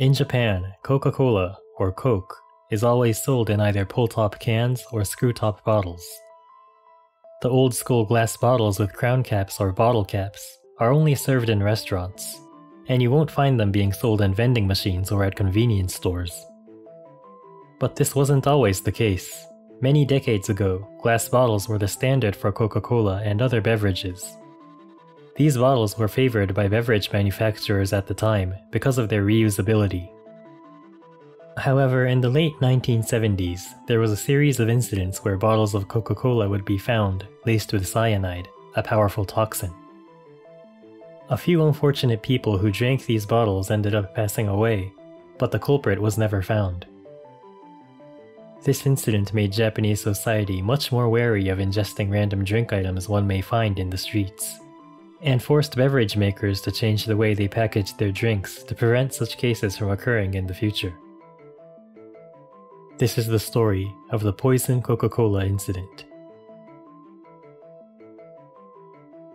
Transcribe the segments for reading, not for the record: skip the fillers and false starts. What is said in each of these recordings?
In Japan, Coca Cola, or Coke, is always sold in either pull-top cans or screw-top bottles. The old-school glass bottles with crown caps or bottle caps are only served in restaurants, and you won't find them being sold in vending machines or at convenience stores. But this wasn't always the case. Many decades ago, glass bottles were the standard for Coca Cola and other beverages. These bottles were favored by beverage manufacturers at the time because of their reusability. However, in the late 1970s, there was a series of incidents where bottles of Coca Cola would be found laced with cyanide, a powerful toxin. A few unfortunate people who drank these bottles ended up passing away, but the culprit was never found. This incident made Japanese society much more wary of ingesting random drink items one may find in the streets, and forced beverage makers to change the way they packaged their drinks to prevent such cases from occurring in the future. This is the story of the poison Coca-Cola incident.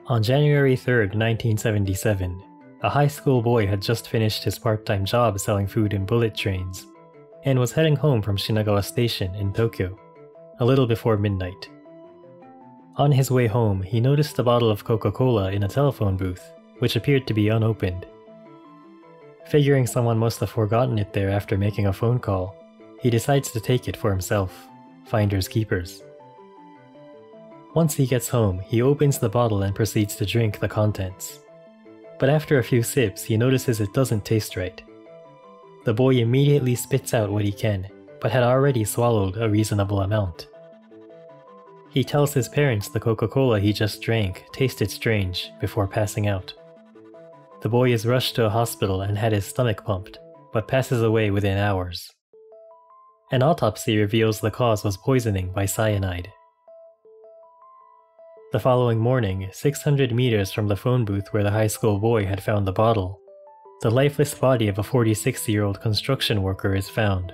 On January 3, 1977, a high school boy had just finished his part-time job selling food in bullet trains, and was heading home from Shinagawa Station in Tokyo, a little before midnight. On his way home, he noticed a bottle of Coca-Cola in a telephone booth, which appeared to be unopened. Figuring someone must have forgotten it there after making a phone call, he decides to take it for himself, finders keepers. Once he gets home, he opens the bottle and proceeds to drink the contents. But after a few sips, he notices it doesn't taste right. The boy immediately spits out what he can, but had already swallowed a reasonable amount. He tells his parents the Coca-Cola he just drank tasted strange before passing out. The boy is rushed to a hospital and had his stomach pumped, but passes away within hours. An autopsy reveals the cause was poisoning by cyanide. The following morning, 600 meters from the phone booth where the high school boy had found the bottle, the lifeless body of a 46-year-old construction worker is found,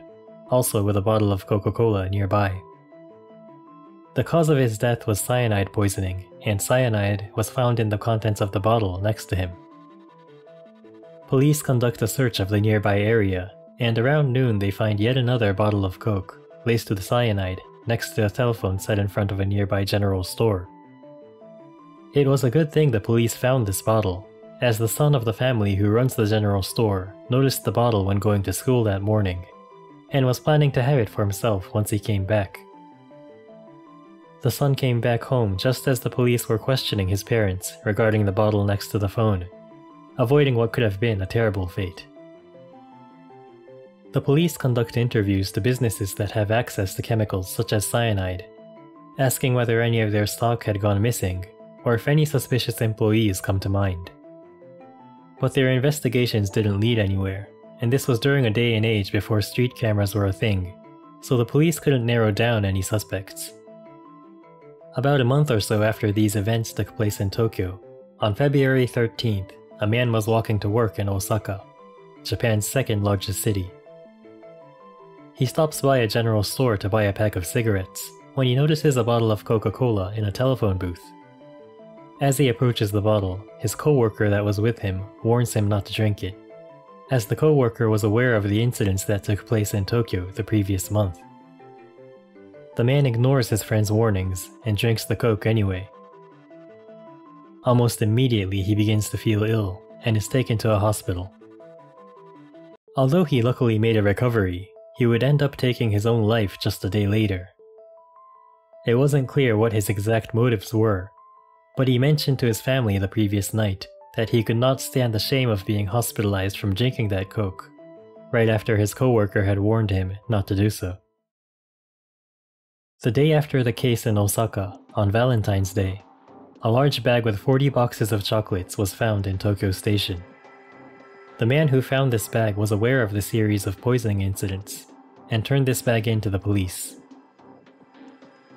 also with a bottle of Coca-Cola nearby. The cause of his death was cyanide poisoning, and cyanide was found in the contents of the bottle next to him. Police conduct a search of the nearby area, and around noon they find yet another bottle of Coke, laced with cyanide, next to a telephone set in front of a nearby general store. It was a good thing the police found this bottle, as the son of the family who runs the general store noticed the bottle when going to school that morning, and was planning to have it for himself once he came back. The son came back home just as the police were questioning his parents regarding the bottle next to the phone, avoiding what could have been a terrible fate. The police conduct interviews to businesses that have access to chemicals such as cyanide, asking whether any of their stock had gone missing, or if any suspicious employees come to mind. But their investigations didn't lead anywhere, and this was during a day and age before street cameras were a thing, so the police couldn't narrow down any suspects. About a month or so after these events took place in Tokyo, on February 13th, a man was walking to work in Osaka, Japan's second largest city. He stops by a general store to buy a pack of cigarettes when he notices a bottle of Coca-Cola in a telephone booth. As he approaches the bottle, his co-worker that was with him warns him not to drink it, as the co-worker was aware of the incidents that took place in Tokyo the previous month. The man ignores his friend's warnings and drinks the Coke anyway. Almost immediately he begins to feel ill and is taken to a hospital. Although he luckily made a recovery, he would end up taking his own life just a day later. It wasn't clear what his exact motives were, but he mentioned to his family the previous night that he could not stand the shame of being hospitalized from drinking that Coke, right after his co-worker had warned him not to do so. The day after the case in Osaka, on Valentine's Day, a large bag with 40 boxes of chocolates was found in Tokyo Station. The man who found this bag was aware of the series of poisoning incidents, and turned this bag in to the police.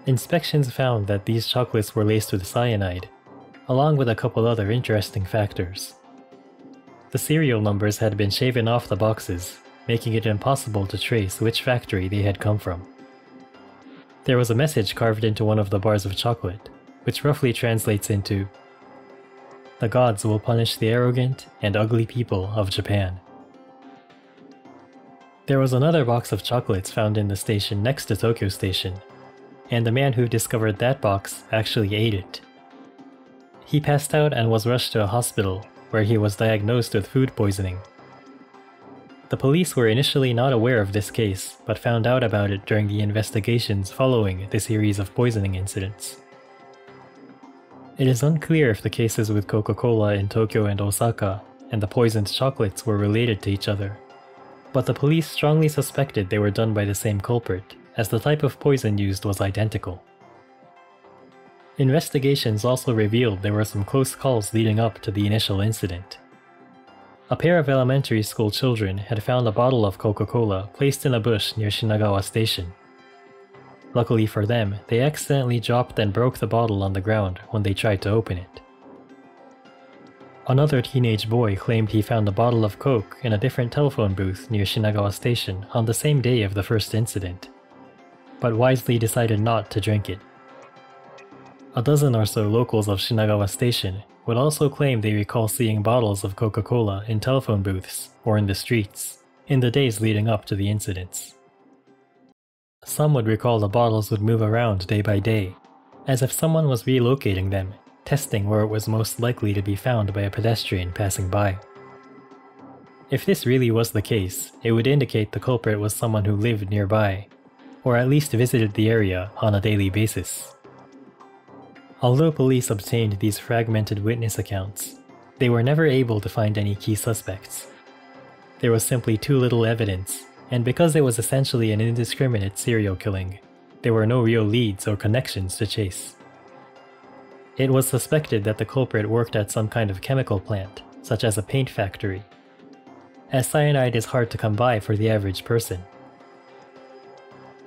Inspections found that these chocolates were laced with cyanide, along with a couple other interesting factors. The serial numbers had been shaven off the boxes, making it impossible to trace which factory they had come from. There was a message carved into one of the bars of chocolate, which roughly translates into, "The gods will punish the arrogant and ugly people of Japan." There was another box of chocolates found in the station next to Tokyo Station, and the man who discovered that box actually ate it. He passed out and was rushed to a hospital, where he was diagnosed with food poisoning. The police were initially not aware of this case, but found out about it during the investigations following the series of poisoning incidents. It is unclear if the cases with Coca Cola in Tokyo and Osaka and the poisoned chocolates were related to each other, but the police strongly suspected they were done by the same culprit, as the type of poison used was identical. Investigations also revealed there were some close calls leading up to the initial incident. A pair of elementary school children had found a bottle of Coca Cola placed in a bush near Shinagawa Station. Luckily for them, they accidentally dropped and broke the bottle on the ground when they tried to open it. Another teenage boy claimed he found a bottle of Coke in a different telephone booth near Shinagawa Station on the same day of the first incident, but wisely decided not to drink it. A dozen or so locals of Shinagawa Station would also claim they recall seeing bottles of Coca Cola in telephone booths or in the streets in the days leading up to the incidents. Some would recall the bottles would move around day by day, as if someone was relocating them, testing where it was most likely to be found by a pedestrian passing by. If this really was the case, it would indicate the culprit was someone who lived nearby, or at least visited the area on a daily basis. Although police obtained these fragmented witness accounts, they were never able to find any key suspects. There was simply too little evidence, and because it was essentially an indiscriminate serial killing, there were no real leads or connections to chase. It was suspected that the culprit worked at some kind of chemical plant, such as a paint factory, as cyanide is hard to come by for the average person.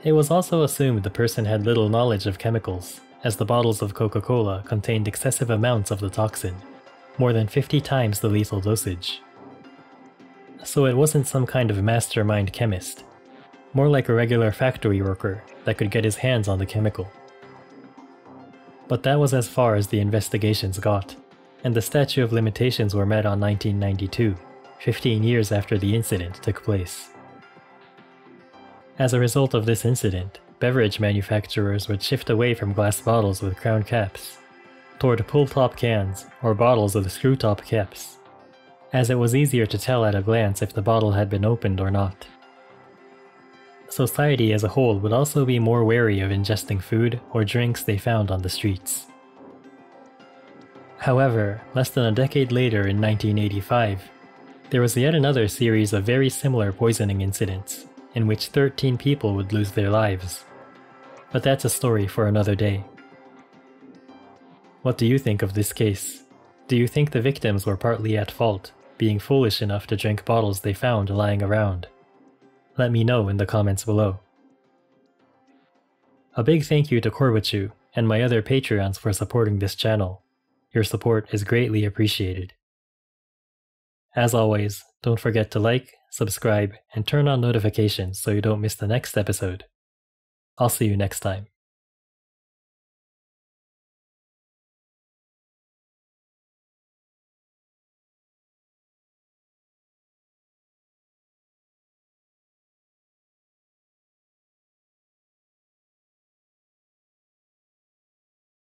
It was also assumed the person had little knowledge of chemicals, as the bottles of Coca Cola contained excessive amounts of the toxin, more than 50 times the lethal dosage. So it wasn't some kind of mastermind chemist, more like a regular factory worker that could get his hands on the chemical. But that was as far as the investigations got, and the statute of limitations were met on 1992, 15 years after the incident took place. As a result of this incident, beverage manufacturers would shift away from glass bottles with crown caps toward pull-top cans or bottles with screw-top caps, as it was easier to tell at a glance if the bottle had been opened or not. Society as a whole would also be more wary of ingesting food or drinks they found on the streets. However, less than a decade later in 1985, there was yet another series of very similar poisoning incidents, in which 13 people would lose their lives. But that's a story for another day. What do you think of this case? Do you think the victims were partly at fault, being foolish enough to drink bottles they found lying around? Let me know in the comments below. A big thank you to Korbachu and my other Patreons for supporting this channel. Your support is greatly appreciated. As always, don't forget to like, subscribe, and turn on notifications so you don't miss the next episode. I'll see you next time.